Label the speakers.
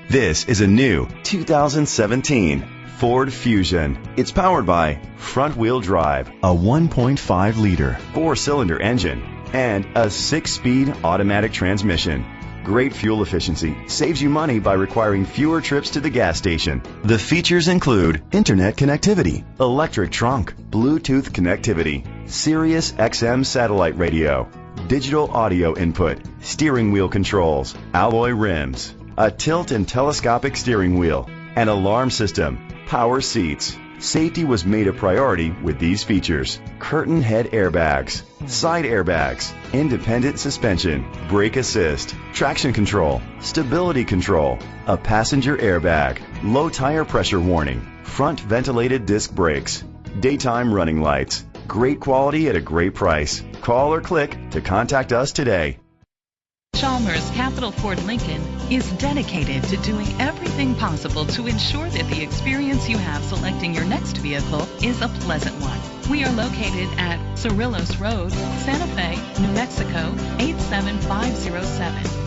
Speaker 1: This is a new 2017 Ford Fusion. It's powered by front-wheel drive, a 1.5-liter four-cylinder engine, and a 6-speed automatic transmission. Great fuel efficiency saves you money by requiring fewer trips to the gas station. The features include internet connectivity, electric trunk, Bluetooth connectivity, Sirius XM satellite radio, digital audio input, steering wheel controls, alloy rims, a tilt and telescopic steering wheel, an alarm system, power seats. Safety was made a priority with these features: curtain head airbags, side airbags, independent suspension, brake assist, traction control, stability control, a passenger airbag, low tire pressure warning, front ventilated disc brakes, daytime running lights. Great quality at a great price. Call or click to contact us today.
Speaker 2: Chalmers Capital Ford Lincoln is dedicated to doing everything possible to ensure that the experience you have selecting your next vehicle is a pleasant one. We are located at Cerrillos Road, Santa Fe, New Mexico, 87507.